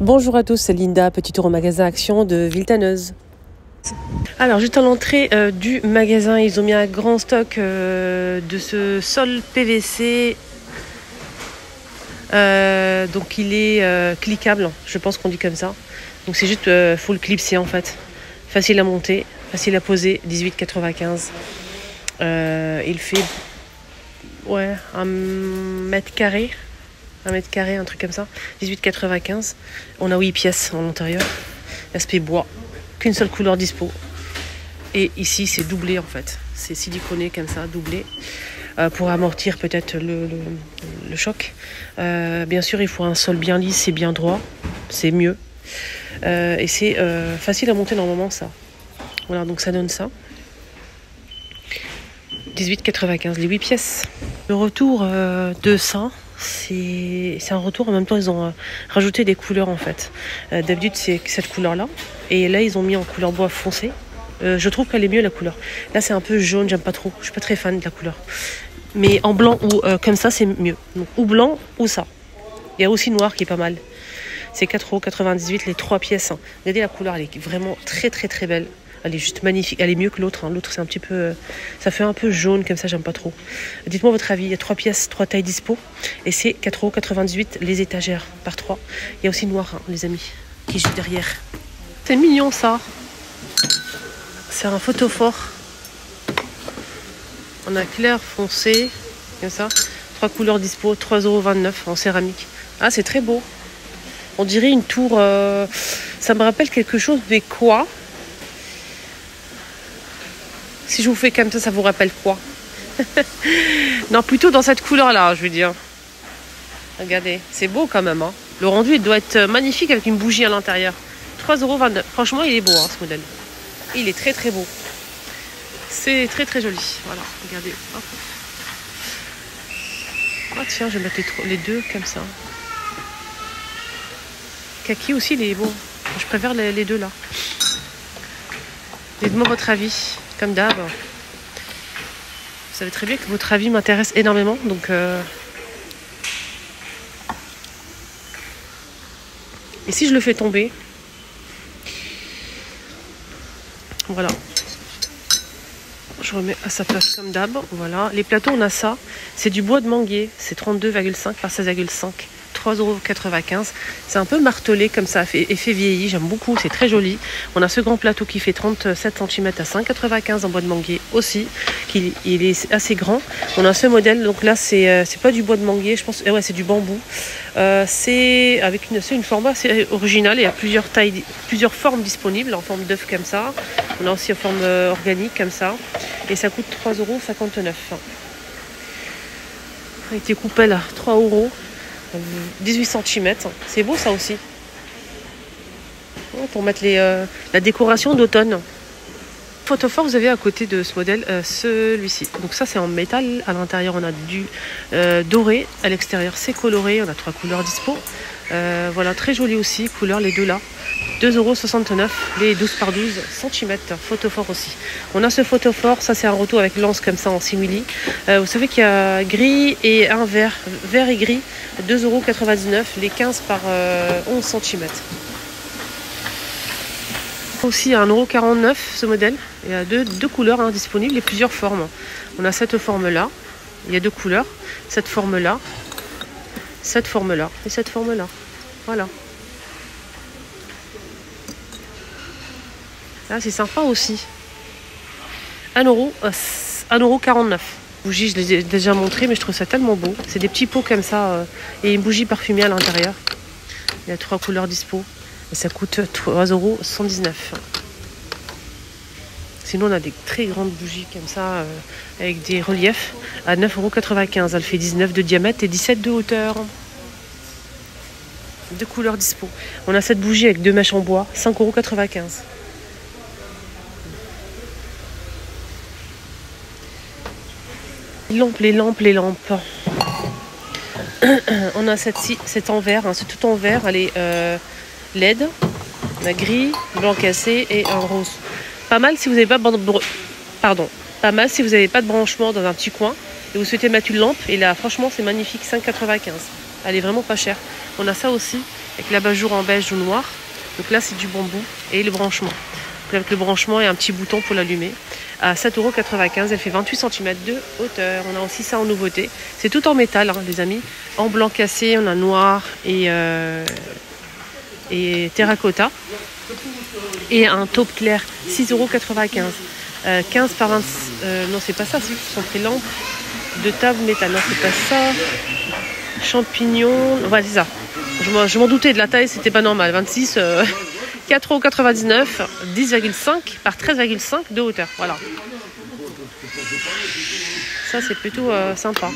Bonjour à tous, c'est Linda, petit tour au magasin Action de Villetaneuse. Alors juste à l'entrée du magasin, ils ont mis un grand stock de ce sol PVC. Donc il est cliquable, je pense qu'on dit comme ça. Donc c'est juste full clipsé en fait. Facile à monter, facile à poser, 18,95. Il fait un mètre carré. Un truc comme ça, 18,95. On a 8 pièces en l'intérieur. Aspect bois, qu'une seule couleur dispo. Et ici c'est doublé en fait. C'est siliconé comme ça, doublé. Pour amortir peut-être le choc. Bien sûr il faut un sol bien lisse et bien droit. C'est mieux. Et c'est facile à monter normalement ça. Voilà, donc ça donne ça. 18,95 les 8 pièces. Le retour de ça, c'est un retour. En même temps ils ont rajouté des couleurs en fait. D'habitude c'est cette couleur là. Et là ils ont mis en couleur bois foncé. Je trouve qu'elle est mieux la couleur. Là c'est un peu jaune, j'aime pas trop. Je suis pas très fan de la couleur. Mais en blanc ou comme ça c'est mieux. Donc, ou blanc ou ça. Il y a aussi noir qui est pas mal. C'est 4,98 € les 3 pièces. Regardez la couleur, elle est vraiment très très très belle. Elle est juste magnifique. Elle est mieux que l'autre. L'autre c'est un petit peu... ça fait un peu jaune comme ça, j'aime pas trop. Dites-moi votre avis. Il y a 3 pièces, 3 tailles dispo. Et c'est 4,98 € les étagères par 3. Il y a aussi noir les amis, qui est juste derrière. C'est mignon ça. C'est un photophore. On a clair, foncé, comme ça. 3 couleurs dispo, 3,29 € en céramique. Ah, c'est très beau. On dirait une tour... ça me rappelle quelque chose, mais quoi? Si je vous fais comme ça vous rappelle quoi? Non, plutôt dans cette couleur-là, je veux dire. Regardez, c'est beau quand même. Hein. Le rendu, il doit être magnifique avec une bougie à l'intérieur. 3,29 €. Franchement, il est beau, hein, ce modèle. Il est très très beau. C'est très très joli. Voilà, regardez. Hop. Oh tiens, je vais mettre les deux comme ça. Kaki aussi, il est beau. Je préfère les deux là. Dites-moi votre avis, comme d'hab. Vous savez très bien que votre avis m'intéresse énormément, donc... Et si je le fais tomber? Voilà. Je remets à sa place comme d'hab. Voilà. Les plateaux, on a ça. C'est du bois de manguier. C'est 32,5 par 16,5. 3,95 €. C'est un peu martelé comme ça, effet vieilli. J'aime beaucoup, c'est très joli. On a ce grand plateau qui fait 37 cm à 5,95 € en bois de manguier aussi. Il est assez grand. On a ce modèle, donc là c'est pas du bois de manguier, je pense. Ouais, c'est du bambou. C'est une forme assez originale. Il y a plusieurs tailles, plusieurs formes disponibles en forme d'œuf comme ça. On a aussi en forme organique comme ça. Et ça coûte 3,59 €. Il a été coupé là, 3 €. 18 cm, c'est beau ça aussi. Pour mettre la décoration d'automne. Photophore, vous avez à côté de ce modèle celui-ci. Donc ça c'est en métal. À l'intérieur on a du doré. À l'extérieur c'est coloré. On a 3 couleurs dispo. Voilà, très joli aussi. Couleur les deux là. 2,69 € les 12 par 12 cm. Photophore aussi. On a ce photophore. Ça c'est un retour avec lance comme ça en simili. Vous savez qu'il y a gris et un vert. Vert et gris. 2,99 € les 15 par 11 cm. Aussi à 1,49 € ce modèle. Il y a deux couleurs disponibles et plusieurs formes. On a cette forme là. Il y a deux couleurs. Cette forme là. Cette forme là. Et cette forme là. Voilà. Là c'est sympa aussi. 1,49 €. Bougie, je les ai déjà montré, mais je trouve ça tellement beau. C'est des petits pots comme ça et une bougie parfumée à l'intérieur. Il y a 3 couleurs dispo. Et ça coûte 3,119 €. Sinon, on a des très grandes bougies comme ça avec des reliefs à 9,95 €. Elle fait 19 de diamètre et 17 de hauteur. 2 couleurs dispo. On a cette bougie avec 2 mèches en bois, 5,95 €. Les lampes. On a cette-ci, c'est en verre, c'est tout en verre. Elle est LED, on a gris, blanc cassé et un rose. Pas mal si vous n'avez pas pas mal si vous n'avez pas de branchement dans un petit coin et vous souhaitez mettre une lampe. Et là, franchement, c'est magnifique, 5,95 €. Elle est vraiment pas chère. On a ça aussi, avec l'abat-jour en beige ou noir. Donc là, c'est du bambou et le branchement. Donc avec le branchement et un petit bouton pour l'allumer. À 7,95 €, elle fait 28 cm de hauteur. On a aussi ça en nouveauté. C'est tout en métal, hein, les amis. En blanc cassé, on a noir et terracotta. Et un taupe clair, 6,95 €. 15 par 20. Non, c'est pas ça, c'est sont pris lampe de table métal. Non, c'est pas ça. Champignons. Voilà, c'est ça. Je m'en doutais de la taille, c'était pas normal. 26, 4,99 €, 10,5 par 13,5 de hauteur. Voilà. Ça, c'est plutôt sympa.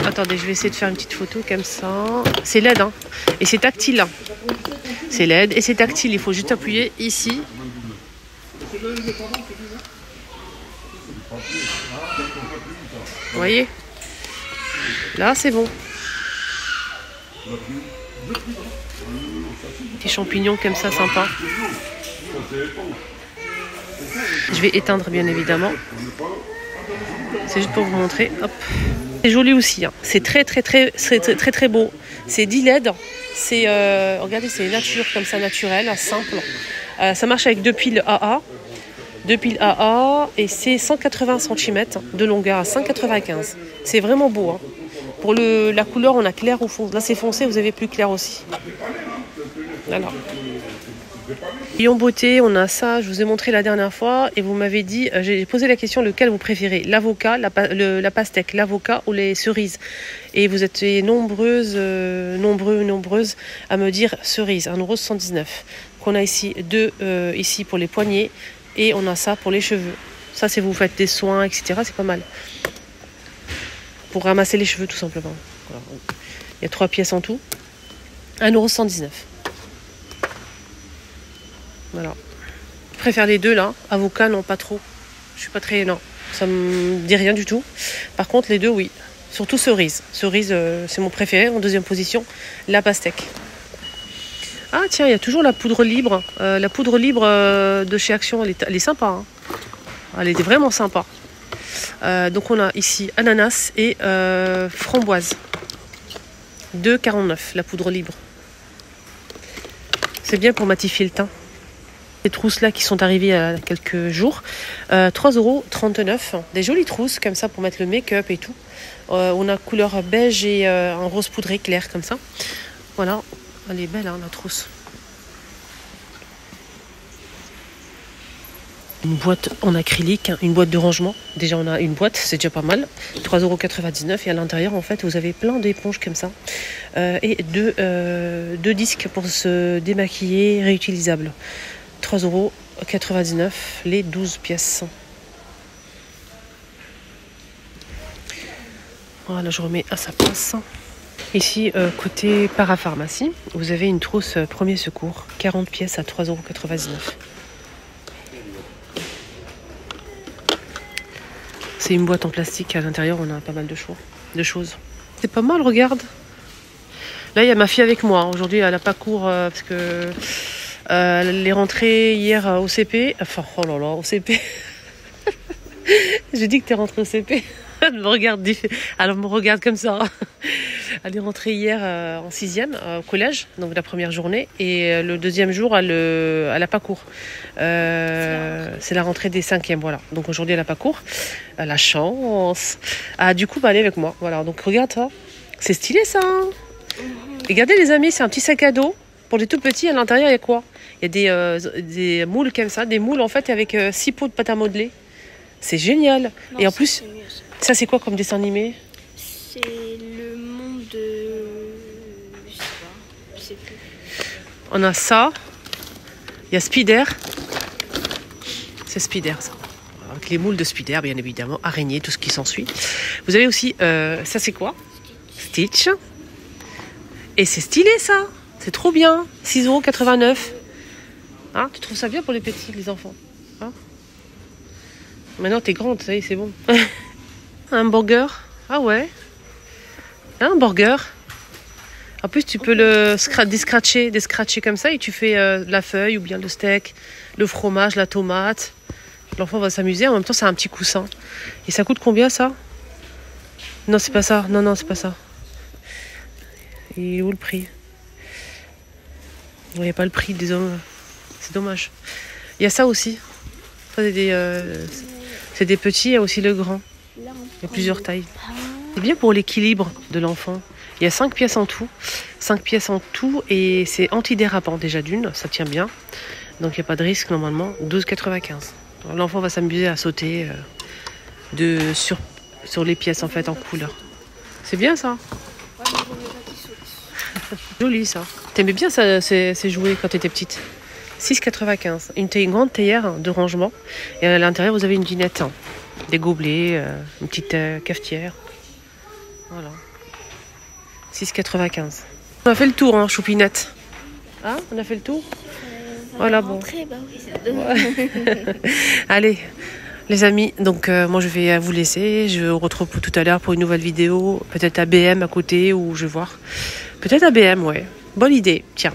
Attendez, je vais essayer de faire une petite photo comme ça. C'est LED, hein. Et c'est tactile. Hein. C'est LED et c'est tactile. Il faut juste appuyer ici. Vous voyez? Là, c'est bon. Des champignons comme ça, sympa. Je vais éteindre, bien évidemment. C'est juste pour vous montrer. Hop. C'est joli aussi. Hein. C'est très beau. C'est 10 LED. C'est regardez, c'est nature comme ça, naturel, simple. Ça marche avec 2 piles AA. 2 piles AA et c'est 180 cm de longueur à 5,95 €. C'est vraiment beau. Hein. Pour la couleur, on a clair ou foncé. Là, c'est foncé, vous avez plus clair aussi. Voilà. Rayon beauté, on a ça, je vous ai montré la dernière fois et vous m'avez dit, j'ai posé la question lequel vous préférez, l'avocat, la pastèque, l'avocat ou les cerises. Et vous êtes nombreuses à me dire cerise, 1,79 €. Qu'on a ici deux ici pour les poignets et on a ça pour les cheveux. Ça, si vous faites des soins, etc., c'est pas mal. Pour ramasser les cheveux, tout simplement. Voilà. Il y a 3 pièces en tout. 1,119 €. Voilà. Je préfère les deux là. Avocat, non, pas trop. Je suis pas très. Non, ça me dit rien du tout. Par contre, les deux, oui. Surtout cerise. Cerise, c'est mon préféré. En deuxième position, la pastèque. Ah, tiens, il y a toujours la poudre libre. La poudre libre de chez Action, elle est sympa. Hein. Elle était vraiment sympa. Donc, on a ici ananas et framboise. 2,49 € la poudre libre. C'est bien pour matifier le teint. Ces trousses là qui sont arrivées il y a quelques jours, 3,39 €. Des jolies trousses comme ça pour mettre le make-up et tout. On a couleur beige et un rose poudré clair comme ça. Voilà, elle est belle hein, la trousse. Une boîte en acrylique, une boîte de rangement. Déjà on a une boîte, c'est déjà pas mal. 3,99 € et à l'intérieur en fait vous avez plein d'éponges comme ça. Et deux disques pour se démaquiller réutilisables. 3,99 € les 12 pièces. Voilà, je remets à sa place. Ici, côté parapharmacie, vous avez une trousse premier secours, 40 pièces à 3,99 €. C'est une boîte en plastique, à l'intérieur on a pas mal de choses. C'est pas mal, regarde. Là, il y a ma fille avec moi. Aujourd'hui, elle n'a pas cours parce que elle est rentrée hier au CP. Enfin, oh là là, au CP. J'ai dit que tu es rentrée au CP. Elle me regarde comme ça. Elle est rentrée hier en 6e au collège, donc la première journée. Et le deuxième jour, elle n'a pas cours. C'est la rentrée des 5e, voilà. Donc aujourd'hui, elle n'a pas cours. La chance. Ah, du coup, elle est avec moi. Voilà, donc regarde ça. C'est stylé ça. Hein. Regardez les amis, c'est un petit sac à dos. Pour les tout petits, à l'intérieur, il y a quoi? Il y a des moules comme ça. Des moules en fait avec 6 pots de pâte à modeler. C'est génial. Non, et en plus, ça c'est quoi comme dessin animé? C'est le monde de... Je sais plus. On a ça. Il y a Spider. C'est Spider ça. Avec les moules de Spider, bien évidemment. Araignées, tout ce qui s'ensuit. Vous avez aussi... ça c'est quoi? Stitch. Et c'est stylé ça. C'est trop bien. 6,89 €. Hein, tu trouves ça bien pour les petits, les enfants? Hein? Maintenant, t'es grande, ça y est, c'est bon. Un burger. Ah ouais. Un burger. En plus, tu peux le descratcher comme ça et tu fais la feuille ou bien le steak, le fromage, la tomate. L'enfant va s'amuser. En même temps, c'est un petit coussin. Et ça coûte combien, ça? Non, c'est pas ça. Non, c'est pas ça. Et où le prix? Il n'y a pas le prix des hommes. C'est dommage. Il y a ça aussi. Ça, c'est des petits, il y a aussi le grand. Il y a plusieurs tailles. C'est bien pour l'équilibre de l'enfant. Il y a 5 pièces en tout. 5 pièces en tout et c'est antidérapant déjà d'une, ça tient bien. Donc il n'y a pas de risque normalement. 12,95. L'enfant va s'amuser à sauter sur les pièces en fait en couleur. C'est bien ça. Joli ça. T'aimais bien ça, ces jouets quand t'étais petite. 6,95. Une grande théière de rangement. Et à l'intérieur vous avez une dinette. Des gobelets, une petite cafetière. Voilà. 6,95. On a fait le tour, hein, Choupinette. Hein, on a fait le tour. Voilà, bon. Bah oui, Allez, les amis, donc moi je vais vous laisser. Je vous retrouve tout à l'heure pour une nouvelle vidéo. Peut-être à BM à côté, ou je vais voir. Peut-être à BM, ouais. Bonne idée, tiens.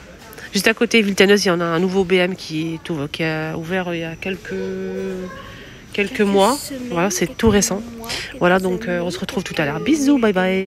Juste à côté, Villetaneuse, il y en a un nouveau BM qui a ouvert il y a quelques mois. Voilà, c'est tout récent. Voilà, donc on se retrouve tout à l'heure. Bisous, bye bye.